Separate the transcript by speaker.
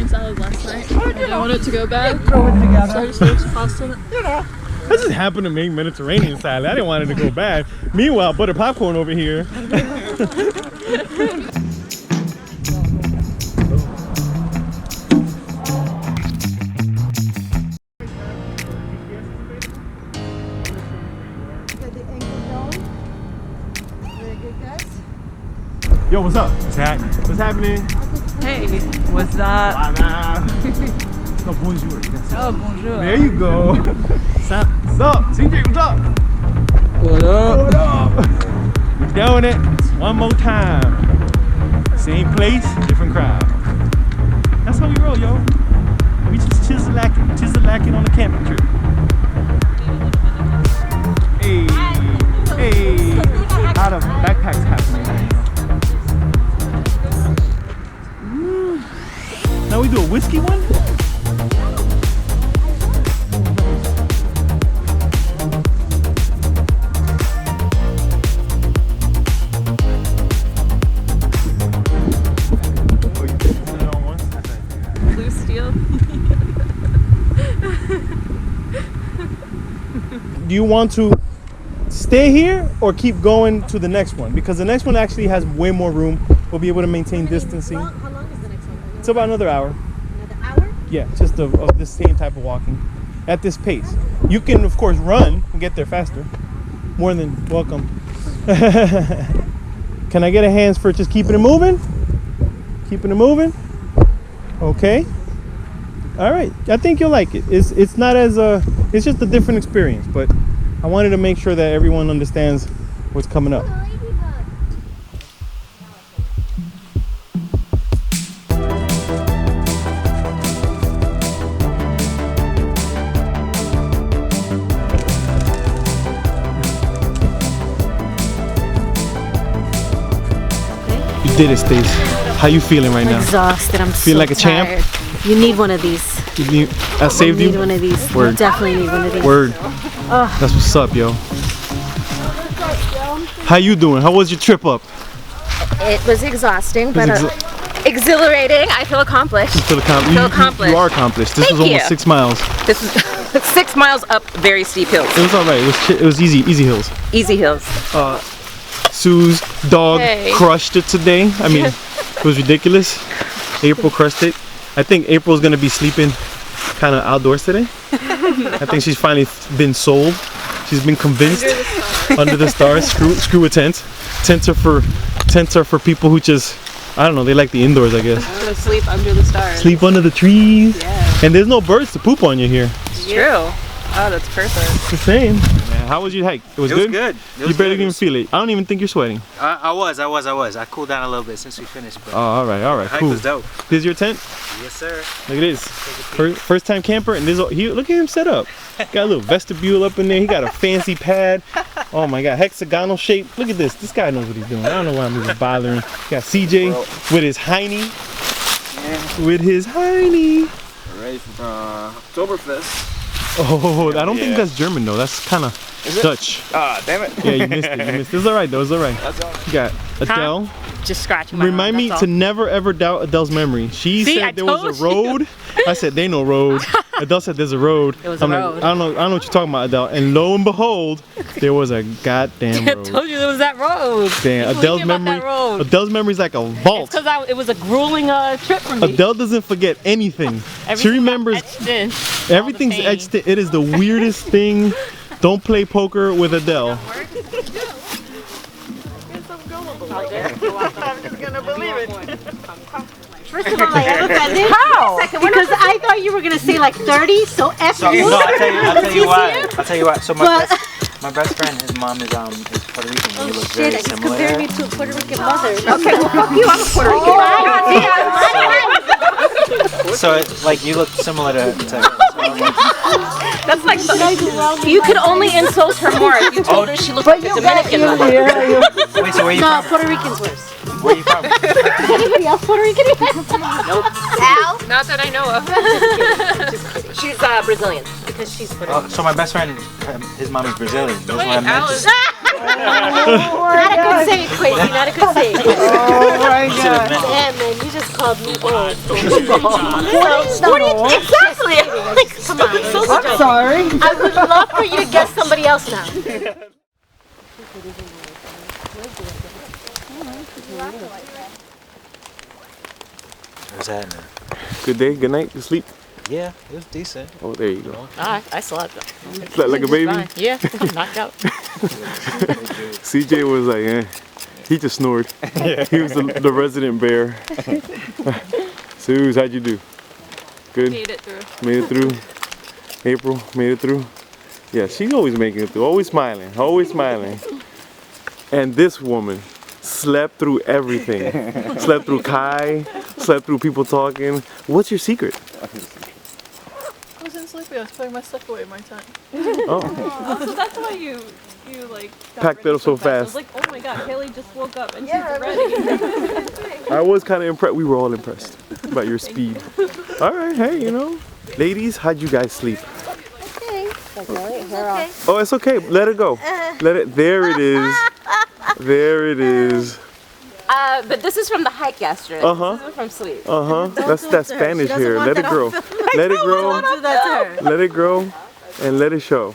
Speaker 1: salad last night. I didn't want it to go bad.
Speaker 2: Throw it together.
Speaker 1: So I just threw some pasta in it.
Speaker 2: You know, I just happened to make Mediterranean salad. I didn't want it to go bad. Meanwhile, butter popcorn over here. Yo, what's up? What's happening? What's happening?
Speaker 1: Hey, what's up?
Speaker 2: No, bonjour.
Speaker 1: Oh, bonjour.
Speaker 2: There you go. What's up? What's up? CJ, what's up?
Speaker 1: What up?
Speaker 2: What up? We're doing it one more time. Same place, different crowd. That's how we roll, yo. We just chisel-lacking on the camping trip. Hey, hey. How the backpacks happening? Now we do a whiskey one?
Speaker 1: Blue steel.
Speaker 2: Do you want to stay here or keep going to the next one? Because the next one actually has way more room. We'll be able to maintain distancing.
Speaker 3: How long is the next one?
Speaker 2: It's about another hour.
Speaker 3: Another hour?
Speaker 2: Yeah, just of this same type of walking at this pace. You can, of course, run and get there faster. More than welcome. Can I get a hands for just keeping it moving? Keeping it moving? Okay. All right. I think you'll like it. It's not as it's just a different experience, but I wanted to make sure that everyone understands what's coming up. You did it, Stace. How you feeling right now?
Speaker 3: Exhausted. I'm
Speaker 2: Feel
Speaker 3: so
Speaker 2: like a champ?
Speaker 3: tired. You need one of these.
Speaker 2: I saved you?
Speaker 3: Need one of these.
Speaker 2: Word.
Speaker 3: You definitely need one of these.
Speaker 2: Word. That's what's up, yo. How you doing? How was your trip up?
Speaker 3: It was exhausting, but
Speaker 2: It's
Speaker 3: exhilarating. I feel accomplished.
Speaker 2: You feel accomplished. You are accomplished. This was almost 6 miles.
Speaker 4: This is 6 miles up very steep hills.
Speaker 2: It was all right. It was easy hills.
Speaker 4: Easy hills.
Speaker 2: Sue's dog crushed it today. I mean, it was ridiculous. April crushed it. I think April's gonna be sleeping kind of outdoors today. I think she's finally been sold. She's been convinced. Under the stars. Screw a tent. Tents are for people who just, I don't know, they like the indoors, I guess.
Speaker 1: I'm gonna sleep under the stars.
Speaker 2: Sleep under the trees.
Speaker 1: Yeah.
Speaker 2: And there's no birds to poop on you here.
Speaker 4: It's true.
Speaker 1: Oh, that's perfect.
Speaker 2: It's the same. Man, how was your hike? It was good? You barely even feel it. I don't even think you're sweating.
Speaker 5: I was. I cooled down a little bit since we finished. But
Speaker 2: Oh, all right,
Speaker 5: the hike
Speaker 2: cool.
Speaker 5: was dope.
Speaker 2: This is your tent?
Speaker 5: Yes, sir.
Speaker 2: Look at this. First time camper, and look at him set up. Got a little vestibule up in there. He got a fancy pad. Oh my God, hexagonal shape. Look at this. This guy knows what he's doing. I don't know why I'm even bothering. Got CJ with his hiney.
Speaker 5: Yeah.
Speaker 2: With his hiney.
Speaker 5: Ready for Outerthere.
Speaker 2: Oh, I don't think that's German though. That's kind of Dutch.
Speaker 5: Ah, damn it.
Speaker 2: Yeah, you missed it. It's all right though. It's all right.
Speaker 5: That's all.
Speaker 2: You got Adele.
Speaker 4: Just scratching my
Speaker 2: Remind
Speaker 4: arm,
Speaker 2: me
Speaker 4: that's
Speaker 2: to
Speaker 4: all.
Speaker 2: never ever doubt Adele's memory. She
Speaker 4: See, I
Speaker 2: said there was a
Speaker 4: told
Speaker 2: road. I said they know road. Adele said there's a road.
Speaker 4: It was a road.
Speaker 2: Like, I don't know what you're talking about, Adele. And lo and behold, there was a goddamn
Speaker 4: I
Speaker 2: road.
Speaker 4: told you there was that road.
Speaker 2: Damn,
Speaker 4: Adele's memory.
Speaker 2: Adele's memory's like a vault.
Speaker 4: It's because it was a grueling trip for me.
Speaker 2: Adele doesn't forget anything. She remembers everything's etched in. It is the weirdest thing. Don't play poker with Adele.
Speaker 3: I'm just gonna believe it. First of all, I am offended.
Speaker 4: How?
Speaker 3: Because I thought you were gonna say like 30, so F
Speaker 5: So,
Speaker 3: you.
Speaker 5: no, I'll tell you why.
Speaker 3: easier?
Speaker 5: I'll tell you why. So
Speaker 3: But-
Speaker 5: my best friend, his mom is Puerto Rican. And you look
Speaker 3: Shit,
Speaker 5: very
Speaker 3: it's
Speaker 5: similar.
Speaker 3: comparing me to a Puerto Rican mother.
Speaker 4: Okay, well, fuck you. I'm a Puerto Rican.
Speaker 5: So it's like you look similar to
Speaker 4: That's like you could only insult her more if you told her she looked like a Dominican mother.
Speaker 5: Wait, so where you
Speaker 3: No,
Speaker 5: from?
Speaker 3: Puerto Rican's worse.
Speaker 5: Where you from?
Speaker 3: Is anybody else Puerto Rican?
Speaker 4: Nope.
Speaker 3: Al?
Speaker 4: Not that I know of. She's Brazilian because she's Puerto Rican.
Speaker 5: So my best friend, his mom is Brazilian. That's what I meant.
Speaker 4: Alice.
Speaker 3: Not a good save, Quasi. Not a good save.
Speaker 5: Oh my
Speaker 3: Yeah, man, you just
Speaker 4: called me old.
Speaker 3: No.
Speaker 4: Exactly. Come on.
Speaker 3: I'm sorry.
Speaker 4: I would love for you to guess somebody else now.
Speaker 5: What's happening?
Speaker 2: Good day, good night, you sleep?
Speaker 5: Yeah, it was decent.
Speaker 2: Oh, there you go.
Speaker 4: I slept.
Speaker 2: Slept like a baby?
Speaker 4: Yeah, I'm knocked out.
Speaker 2: CJ was like, he just snored. He was the resident bear. Suze, how'd you do? Good?
Speaker 1: Made it through.
Speaker 2: Made it through? April, made it through? Yeah, she's always making it through, always smiling, always smiling. And this woman slept through everything. Slept through Kai, slept through people talking. What's your secret?
Speaker 6: I wasn't sleepy. I was putting my stuff away in my tent.
Speaker 2: Oh,
Speaker 1: So that's why you like got
Speaker 2: packed
Speaker 1: ready
Speaker 2: that up so
Speaker 1: I was
Speaker 2: fast.
Speaker 1: like, oh my god, Haley just woke up and she's ready.
Speaker 2: I was kind of impressed. We were all impressed by your speed. All right, hey, you know. Ladies, how'd you guys sleep? Oh, it's okay. Let it go. Let it. There it is. There it is.
Speaker 4: But this is from the hike yesterday.
Speaker 2: Uh-huh.
Speaker 4: This is from sleep.
Speaker 2: That's that Spanish hair. Let it grow. Let it grow.
Speaker 3: Do that to her.
Speaker 2: Let it grow, and let it show.